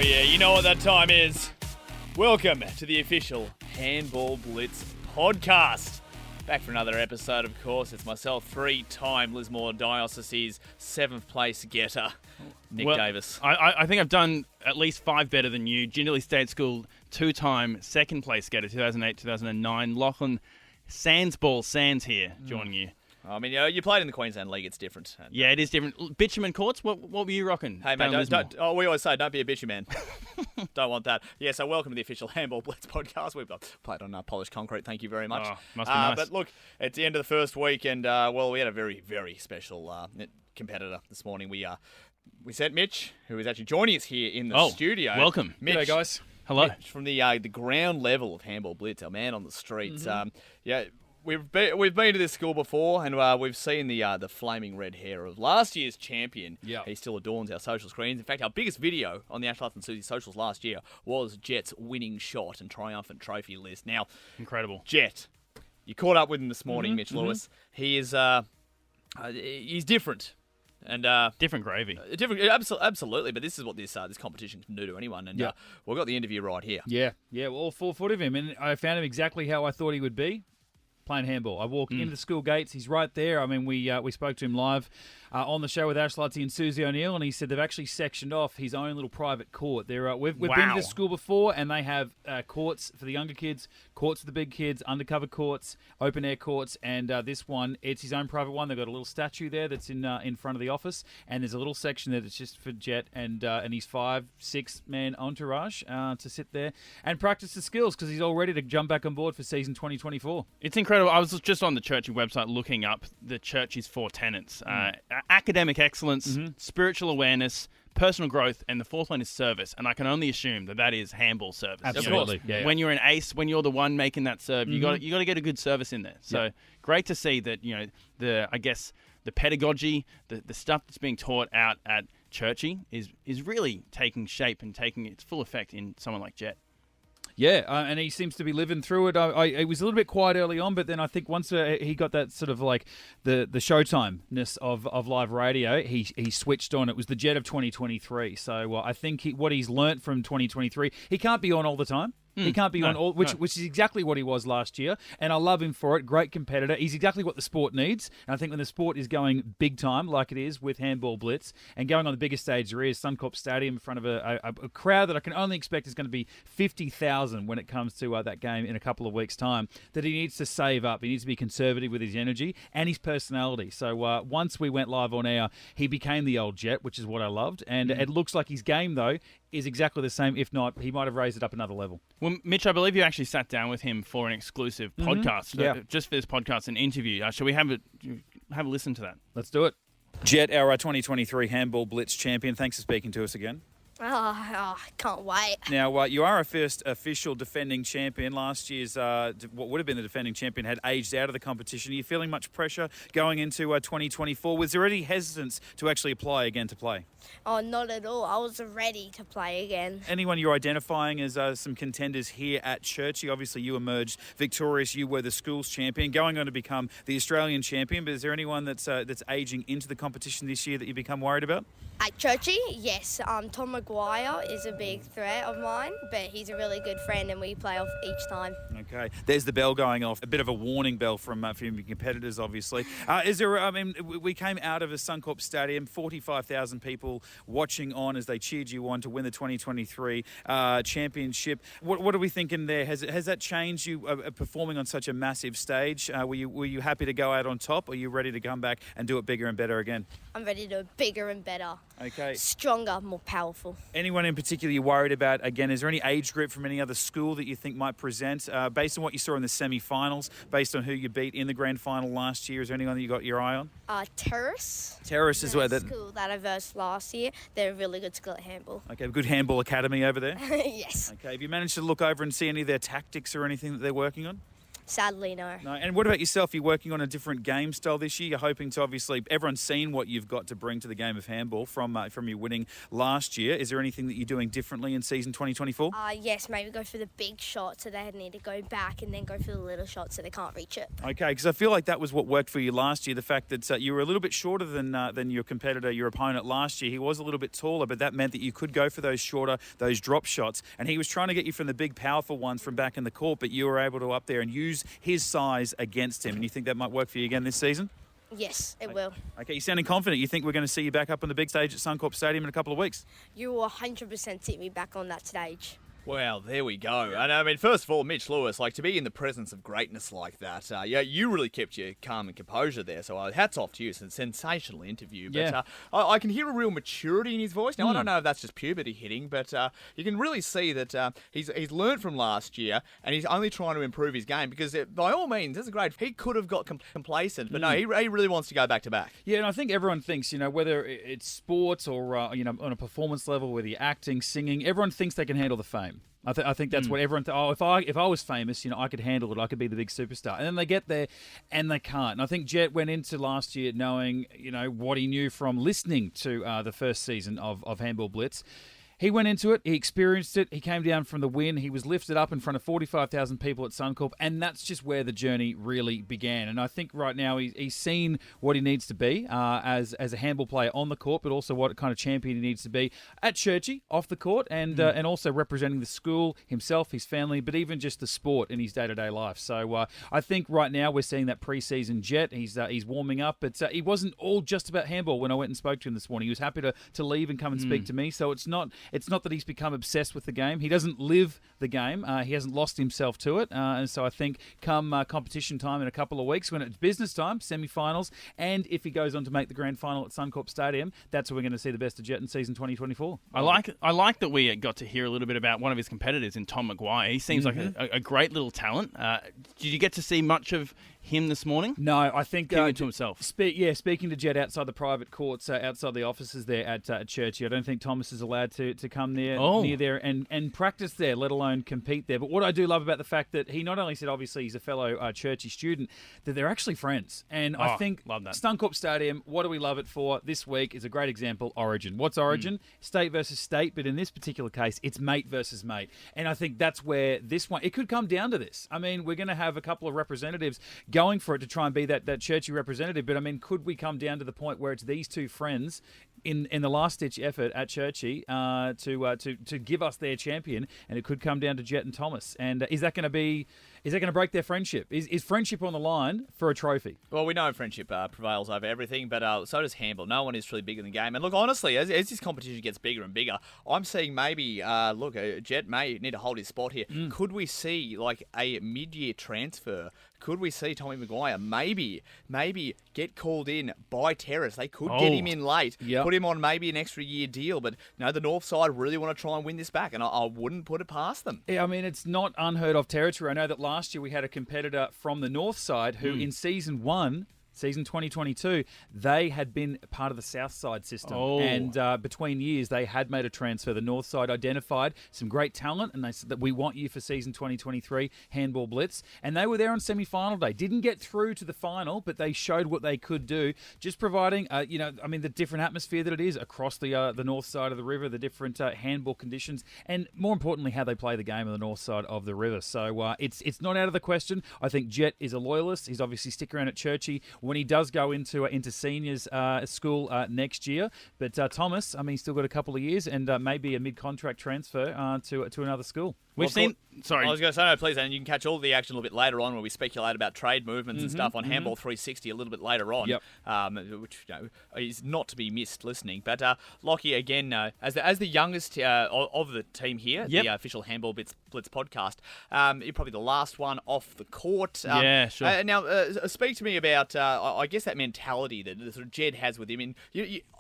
yeah, you know what that time is. Welcome to the official Handball Blitz podcast. Back for another episode, of course. It's myself, three-time Lismore Diocese's 7th place getter, Nick Davis. I think I've done at least 5 better than you. Gingerley State School, 2-time 2nd place getter, 2008-2009. Lachlan Handball Sands here, joining you. I mean, you played in the Queensland League. It's different. Yeah, it is different. Bitumen courts, what were you rocking? Hey, mate, we always say, don't be a bitchy man. Don't want that. Yeah, so welcome to the official Handball Blitz podcast. We've played on polished concrete. Thank you very much. Oh, must be nice. But look, it's the end of the first week, and, we had a very, very special competitor this morning. We sent Mitch, who is actually joining us here in the studio. Welcome. Mitch, g'day, guys. Hello. Mitch from the ground level of Handball Blitz, our man on the streets. We've been to this school before, and we've seen the flaming red hair of last year's champion. Yeah. He still adorns our social screens. In fact, our biggest video on the Ashlarth and Susie socials last year was Jet's winning shot and triumphant trophy list. Now, Incredible. Jet, you caught up with him this morning, Mitch Lewis. He is he's different. And Different gravy. absolutely. But this is what this competition can do to anyone. And we've got the interview right here. Yeah, well, all 4 foot of him, and I found him exactly how I thought he would be. Playing handball. I walk into the school gates. He's right there. I mean, we spoke to him live on the show with Ash Lutzy and Susie O'Neill, and he said they've actually sectioned off his own little private court. We've been to this school before, and they have courts for the younger kids, courts for the big kids, undercover courts, open air courts, and this one, it's his own private one. They've got a little statue there that's in front of the office, and there's a little section there that's just for Jet and his 5-6 man entourage to sit there and practice the skills because he's all ready to jump back on board for season 2024. It's incredible. I was just on the Churchie website looking up the Churchie's 4 tenets. Academic excellence, spiritual awareness, personal growth, and the 4th one is service. And I can only assume that is handball service. Absolutely. You know, when you're an ace, when you're the one making that serve, you got to get a good service in there. So great to see that, the pedagogy, the stuff that's being taught out at Churchie is really taking shape and taking its full effect in someone like Jet. Yeah, and he seems to be living through it. It was a little bit quiet early on, but then I think once he got that sort of like the showtime-ness of live radio, he switched on. It was the Jet of 2023. So I think what he's learnt from 2023, he can't be on all the time. He can't be on all, which is exactly what he was last year, and I love him for it. Great competitor. He's exactly what the sport needs, and I think when the sport is going big time, like it is with Handball Blitz, and going on the biggest stage there is, Suncorp Stadium, in front of a crowd that I can only expect is going to be 50,000 when it comes to that game in a couple of weeks' time, that he needs to save up. He needs to be conservative with his energy and his personality. So once we went live on air, he became the old Jet, which is what I loved, and it looks like his game, though, is exactly the same. If not, he might have raised it up another level. Well, Mitch, I believe you actually sat down with him for an exclusive podcast, just for this podcast, an interview. Shall we have a listen to that? Let's do it. Jet, our 2023 Handball Blitz champion. Thanks for speaking to us again. I can't wait. Now, you are our first official defending champion. Last year's, what would have been the defending champion, had aged out of the competition. Are you feeling much pressure going into 2024? Was there any hesitance to actually apply again to play? Oh, not at all. I was ready to play again. Anyone you're identifying as some contenders here at Churchie? Obviously, you emerged victorious. You were the school's champion, going on to become the Australian champion. But is there anyone that's aging into the competition this year that you become worried about? At Churchie, yes. Tom Maguire is a big threat of mine, but he's a really good friend and we play off each time. Okay. There's the bell going off. A bit of a warning bell from your competitors, obviously. Is there? We came out of a Suncorp Stadium, 45,000 people watching on as they cheered you on to win the 2023 championship. What are we thinking there? Has that changed you performing on such a massive stage? Were you happy to go out on top, or are you ready to come back and do it bigger and better again? I'm ready to do it bigger and better. Okay. Stronger, more powerful. Anyone in particular you're worried about? Again, is there any age group from any other school that you think might present? Based on what you saw in the semi-finals, based on who you beat in the grand final last year, is there anyone that you got your eye on? Terrace. Terrace is where the school that I versed last year. They're a really good school at handball. Okay, good handball academy over there? Yes. Okay, have you managed to look over and see any of their tactics or anything that they're working on? Sadly, no. No. And what about yourself? You're working on a different game style this year. You're hoping to, obviously, everyone's seen what you've got to bring to the game of handball from your winning last year. Is there anything that you're doing differently in season 2024? Yes, maybe go for the big shot so they need to go back and then go for the little shot so they can't reach it. Okay, because I feel like that was what worked for you last year. The fact that you were a little bit shorter than your competitor, your opponent last year. He was a little bit taller, but that meant that you could go for those shorter, those drop shots. And he was trying to get you from the big, powerful ones from back in the court, but you were able to up there and use his size against him. And you think that might work for you again this season? Yes, it will. Okay, you're sounding confident. You think we're going to see you back up on the big stage at Suncorp Stadium in a couple of weeks? You will 100% see me back on that stage. Well, there we go. And I mean, first of all, Mitch Lewis, to be in the presence of greatness like that, you really kept your calm and composure there. So hats off to you. It's a sensational interview. But I can hear a real maturity in his voice. Now, I don't know if that's just puberty hitting, but you can really see that he's learned from last year and he's only trying to improve his game because, by all means, that's great. He could have got complacent, but no, he really wants to go back to back. Yeah, and I think everyone thinks, whether it's sports or, on a performance level, whether you're acting, singing, everyone thinks they can handle the fame. I think that's what everyone. If I was famous, I could handle it. I could be the big superstar. And then they get there, and they can't. And I think Jet went into last year knowing, what he knew from listening to the first season of Handball Blitz. He went into it, he experienced it, he came down from the win, he was lifted up in front of 45,000 people at Suncorp, and that's just where the journey really began. And I think right now he's seen what he needs to be as a handball player on the court, but also what kind of champion he needs to be at Churchie, off the court, and also representing the school, himself, his family, but even just the sport in his day-to-day life. So I think right now we're seeing that pre-season Jet. He's warming up, but he wasn't all just about handball when I went and spoke to him this morning. He was happy to leave and come and speak to me, so it's not that he's become obsessed with the game. He doesn't live the game. He hasn't lost himself to it. And so I think come competition time in a couple of weeks, when it's business time, semi-finals, and if he goes on to make the grand final at Suncorp Stadium, that's when we're going to see the best of Jet in season 2024. I like that we got to hear a little bit about one of his competitors in Tom Maguire. He seems like a great little talent. Did you get to see much of him this morning? No, I think to himself. Speaking to Jet outside the private courts, outside the offices there at Churchie, I don't think Thomas is allowed to come near there and practice there, let alone compete there. But what I do love about the fact that he not only said, obviously, he's a fellow Churchie student, that they're actually friends. And I think love that. Suncorp Stadium, what do we love it for? This week is a great example. Origin. What's Origin? State versus state, but in this particular case, it's mate versus mate. And I think that's where this one, it could come down to this. I mean, we're going to have a couple of representatives going for it to try and be that Churchie representative. But I mean, could we come down to the point where it's these two friends in the last ditch effort at Churchie to give us their champion, and it could come down to Jet and Thomas? And is that going to break their friendship? Is friendship on the line for a trophy? Well, we know friendship prevails over everything, but so does handball. No one is truly bigger than the game. And look, honestly, as this competition gets bigger and bigger, I'm seeing maybe Jet may need to hold his spot here. Could we see like a mid-year transfer? Could we see Tommy Maguire maybe get called in by Terrace? They could get him in late, put him on maybe an extra year deal. But no, the North side really want to try and win this back, and I wouldn't put it past them. Yeah, I mean, it's not unheard of territory. I know that last year we had a competitor from the North side who in season 2022, they had been part of the South Side system. And between years, they had made a transfer. The North Side identified some great talent, and they said that we want you for season 2023 Handball Blitz. And they were there on semi-final day. Didn't get through to the final, but they showed what they could do, just providing, the different atmosphere that it is across the North Side of the river, the different handball conditions, and more importantly, how they play the game on the North Side of the river. So it's not out of the question. I think Jet is a loyalist. He's obviously sticking around at Churchie when he does go into seniors school next year. But Thomas, I mean, he's still got a couple of years and maybe a mid-contract transfer to another school. I was going to say, no, please, and you can catch all the action a little bit later on where we speculate about trade movements and stuff on Handball 360 a little bit later on, which is not to be missed listening. But Lachie, again, as the youngest of the team here, the official Handball Blitz podcast, you're probably the last one off the court. Sure. Now, speak to me about, I guess, that mentality that sort of Jed has with him. And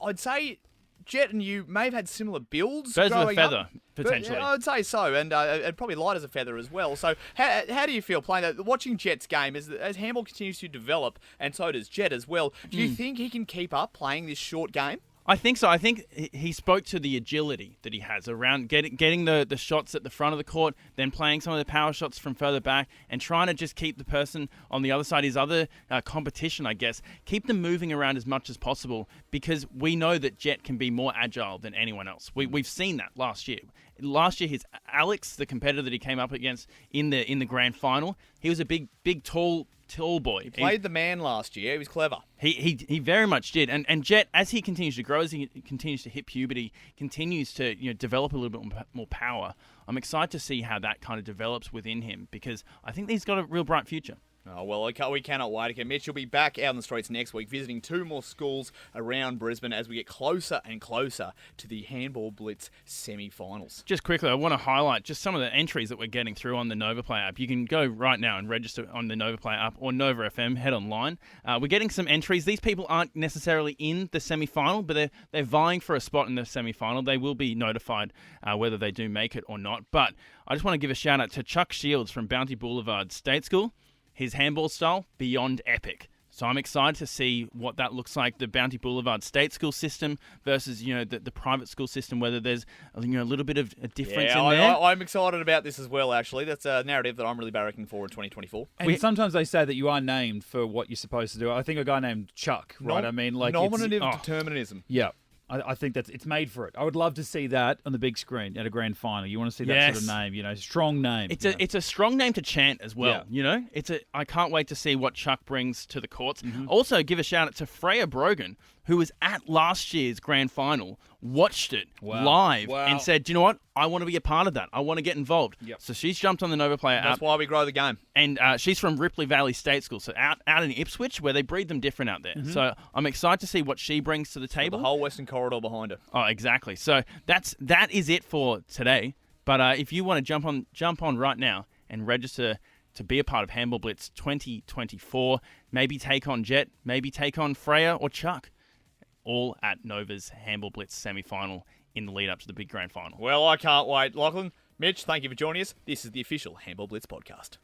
I'd say Jet and you may have had similar builds. Birds of a feather, up, potentially. But, I'd say so, and probably light as a feather as well. So how do you feel playing that? Watching Jet's game as Handball continues to develop, and so does Jet as well. Do you think he can keep up playing this short game? I think so. I think he spoke to the agility that he has around getting the shots at the front of the court, then playing some of the power shots from further back, and trying to just keep the person on the other side, his other competition, I guess, keep them moving around as much as possible, because we know that Jet can be more agile than anyone else. We've seen that last year. Last year, his Alex, the competitor that he came up against in the grand final, he was a big, tall boy. He played the man last year. He was clever. He very much did. And Jet, as he continues to grow, as he continues to hit puberty, continues to develop a little bit more power. I'm excited to see how that kind of develops within him, because I think he's got a real bright future. Oh, well, we cannot wait. Okay, Mitch will be back out on the streets next week, visiting 2 more schools around Brisbane as we get closer and closer to the Handball Blitz semi-finals. Just quickly, I want to highlight just some of the entries that we're getting through on the Nova Play app. You can go right now and register on the Nova Play app or Nova FM, head online. We're getting some entries. These people aren't necessarily in the semi-final, but they're vying for a spot in the semi-final. They will be notified whether they do make it or not. But I just want to give a shout out to Chuck Shields from Bounty Boulevard State School. His handball style, beyond epic. So I'm excited to see what that looks like, the Bounty Boulevard State School system versus, the private school system, whether there's, a little bit of a difference in there. I'm excited about this as well, actually. That's a narrative that I'm really barracking for in 2024. And sometimes they say that you are named for what you're supposed to do. I think a guy named Chuck, right? Nominative determinism. Yeah. I think it's made for it. I would love to see that on the big screen at a grand final. You want to see that sort of name, strong name. It's a strong name to chant as well. Yeah. I can't wait to see what Chuck brings to the courts. Mm-hmm. Also, give a shout out to Freya Brogan, who was at last year's grand final, watched it live, and said, "Do you know what? I want to be a part of that. I want to get involved." Yep. So she's jumped on the Nova Player app. That's why we grow the game. And she's from Ripley Valley State School, so out in Ipswich, where they breed them different out there. Mm-hmm. So I'm excited to see what she brings to the table. The whole Western Corridor behind her. Oh, exactly. So that is it for today. But if you want to jump on right now and register to be a part of Handball Blitz 2024, maybe take on Jet, maybe take on Freya or Chuck, all at Nova's Handball Blitz semi-final in the lead-up to the big grand final. Well, I can't wait. Lachlan, Mitch, thank you for joining us. This is the official Handball Blitz podcast.